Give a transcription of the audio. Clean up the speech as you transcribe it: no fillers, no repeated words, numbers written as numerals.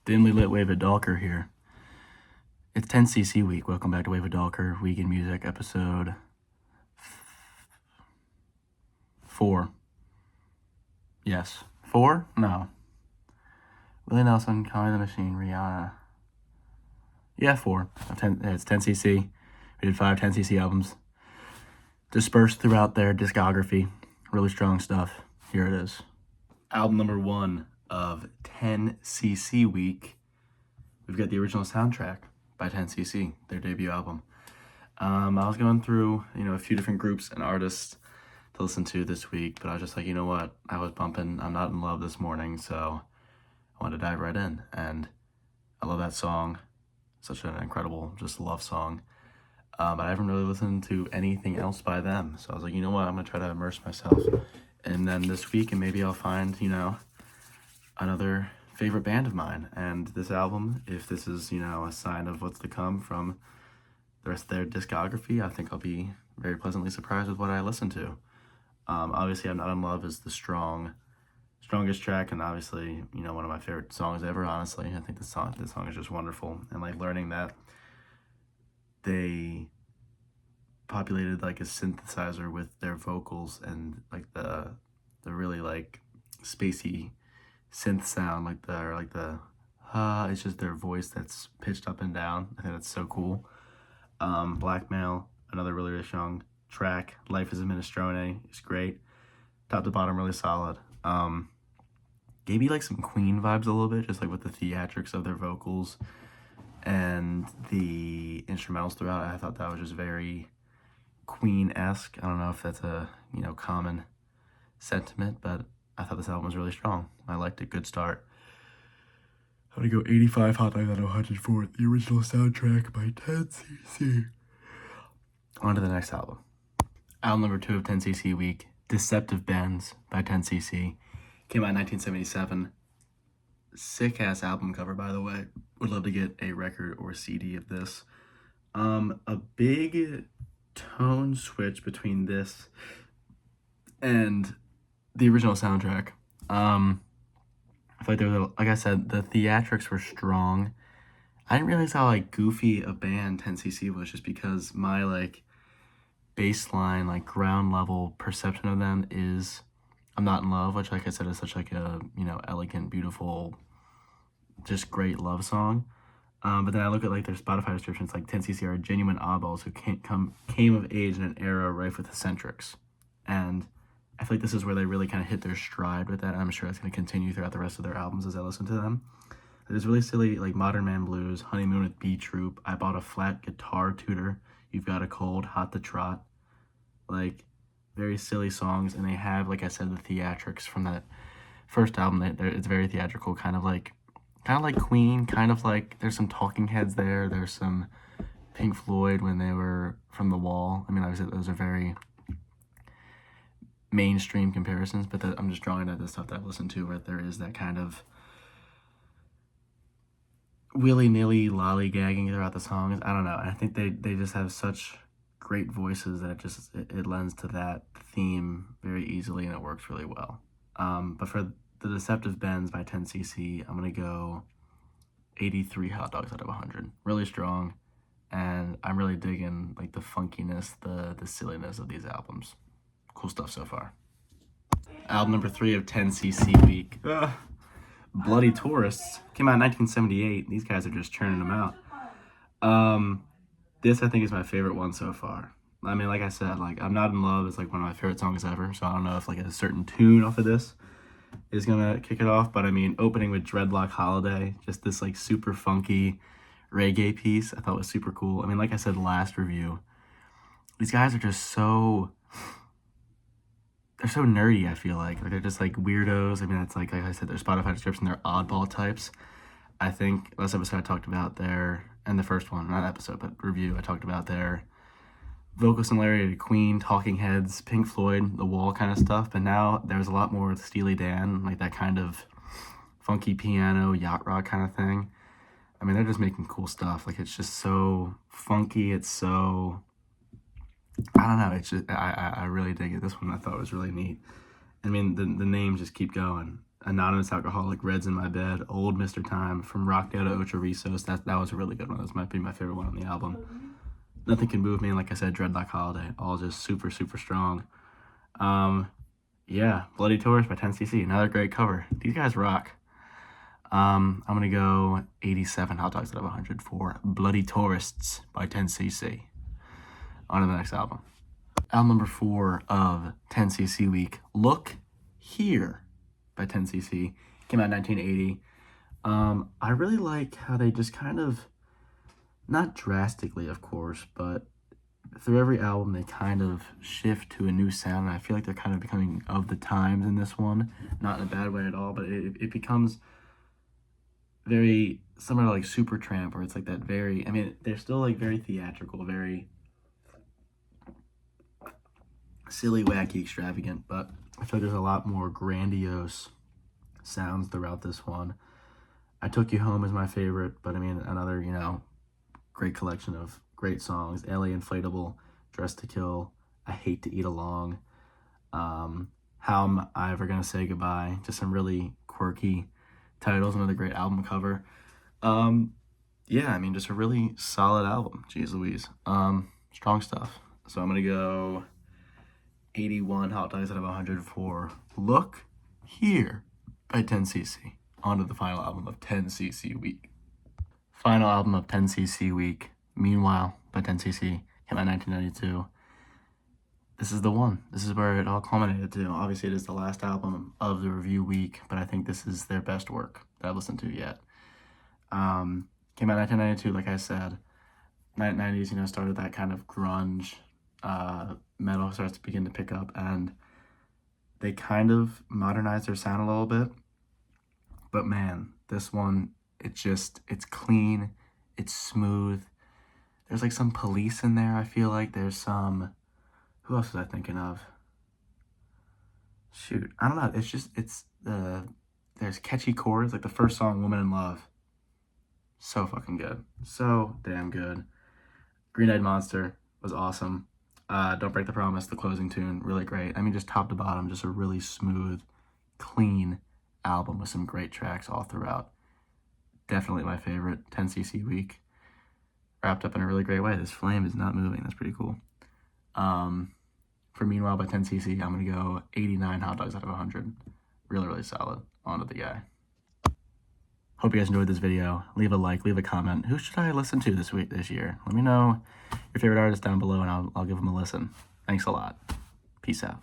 Dimly lit Wave of Dalker here. It's 10cc week. Welcome back to Wave of Dalker, Week in Music, episode 4. Yes. 4? No. Willie Nelson, Conway the Machine, Rihanna. Yeah, 4. It's 10cc. We did 5 10cc albums dispersed throughout their discography. Really strong stuff. Here it is. Album number 1 of 10cc week. We've got the original soundtrack by 10cc, their debut album. I was going through, a few different groups and artists to listen to this week, but I was just like, you know what? I was bumping I'm Not in Love this morning, so I wanted to dive right in. And I love that song. Such an incredible, just love song. But I haven't really listened to anything else by them. So I was like, you know what? I'm going to try to immerse myself. And then this week, and maybe I'll find, another favorite band of mine. And this album, if this is, a sign of what's to come from the rest of their discography, I think I'll be very pleasantly surprised with what I listen to. Obviously, I'm Not in Love is the strongest track, and obviously, one of my favorite songs ever, honestly. I think this song is just wonderful. And, learning that they populated, a synthesizer with their vocals and, the really, spacey synth sound, it's just their voice that's pitched up and down. I think that's so cool. Blackmail, another really, really strong track. Life is a Minestrone is great. Top to bottom, really solid. Gave me some Queen vibes a little bit, just with the theatrics of their vocals and the instrumentals throughout. I thought that was just very Queen-esque. I don't know if that's a common sentiment, but I thought this album was really strong. I liked it. Good start. I'm gonna go 85 Hot Dogs out of 100 for the original soundtrack by 10cc. On to the next album. Album number 2 of 10cc week, Deceptive Bends by 10cc. Came out in 1977. Sick-ass album cover, by the way. Would love to get a record or CD of this. A big tone switch between this and the original soundtrack. I feel like they were, like I said, the theatrics were strong. I didn't realize how goofy a band 10cc was, just because my baseline ground level perception of them is I'm Not in Love, which, like I said, is such a elegant, beautiful, just great love song. But then I look at their Spotify descriptions, 10cc are genuine oddballs who came of age in an era rife with eccentrics. And I feel like this is where they really kind of hit their stride with that. And I'm sure that's going to continue throughout the rest of their albums as I listen to them. There's really silly, Modern Man Blues, Honeymoon with B Troop, I Bought a Flat Guitar Tutor, You've Got a Cold, Hot to Trot. Very silly songs. And they have, like I said, the theatrics from that first album. It's very theatrical, kind of like Queen, there's some Talking Heads there. There's some Pink Floyd when they were from The Wall. I mean, obviously those are very mainstream comparisons, but I'm just drawing at the stuff that I've listened to where there is that kind of willy-nilly lollygagging throughout the songs. I don't know. I think they just have such great voices that it lends to that theme very easily, and it works really well. But for the Deceptive Bends by 10cc, I'm going to go 83 Hot Dogs out of 100. Really strong, and I'm really digging the funkiness, the silliness of these albums. Cool stuff so far. Album number 3 of 10cc week. Bloody Tourists. Came out in 1978. These guys are just churning them out. This, I think, is my favorite one so far. I mean, like I said, I'm Not in Love is one of my favorite songs ever, so I don't know if a certain tune off of this is gonna kick it off, but I mean, opening with Dreadlock Holiday, just this super funky reggae piece, I thought was super cool. I mean, like I said last review, these guys are just they're so nerdy, I feel like they're just weirdos. I mean, it's like I said, their Spotify description, they're oddball types. I think last episode I talked about and the first one, not episode, but review, I talked about their vocal similarity to Queen, Talking Heads, Pink Floyd, The Wall kind of stuff, but now there's a lot more with Steely Dan, that kind of funky piano, yacht rock kind of thing. I mean, they're just making cool stuff. It's just so funky, it's so, I don't know, it's just, I really dig it. This one I thought was really neat. I mean, the names just keep going. Anonymous Alcoholic, Reds in My Bed, Old Mr. Time, From Rockdale to Ocho Rios. That was a really good one. That might be my favorite one on the album. Nothing Can Move Me, and like I said, Dreadlock Holiday. All just super, super strong. Yeah, Bloody Tourist by 10cc. Another great cover. These guys rock. I'm going to go 87 hot dogs out of 100 for Bloody Tourists by 10cc. On to the next album. Album number 4 of 10cc week, Look Here by 10cc. Came out in 1980. I really like how they just kind of, not drastically, of course, but through every album they kind of shift to a new sound, and I feel like they're kind of becoming of the times in this one. Not in a bad way at all, but it becomes very similar to like Supertramp, where it's like that very, I mean, they're still like very theatrical, very silly, wacky, extravagant, but I feel like there's a lot more grandiose sounds throughout this one. I Took You Home is my favorite, but I mean, another, you know, great collection of great songs. LA Inflatable, Dress to Kill, I Hate to Eat Along, How Am I Ever Gonna Say Goodbye, just some really quirky titles. Another great album cover. Yeah, I mean, just a really solid album. Jeez Louise. Strong stuff. So I'm gonna go 81 hot dogs out of 100 for Look Here by 10cc. On to the final album of 10cc week. Final album of 10cc week, Meanwhile by 10cc. Came out in 1992. This is the one. This is where it all culminated to. Obviously, it is the last album of the review week, but I think this is their best work that I've listened to yet. Came out in 1992, like I said. 90s, you know, started that kind of grunge, metal starts to begin to pick up, and they kind of modernized their sound a little bit. But man, this one, it's clean, it's smooth. There's like some Police in there, I feel like. There's some, who else was I thinking of? Shoot, I don't know. There's catchy chords, like the first song, Woman in Love. So fucking good. So damn good. Green Eyed Monster was awesome. Don't Break the Promise, the closing tune, really great. I mean, just top to bottom, just a really smooth, clean album with some great tracks all throughout. Definitely my favorite 10cc week. Wrapped up in a really great way. This flame is not moving. That's pretty cool. For Meanwhile by 10cc, I'm going to go 89 hot dogs out of 100. Really, really solid. On to the guy. Hope you guys enjoyed this video. Leave a like, leave a comment. Who should I listen to this year? Let me know your favorite artist down below, and I'll give them a listen. Thanks a lot. Peace out.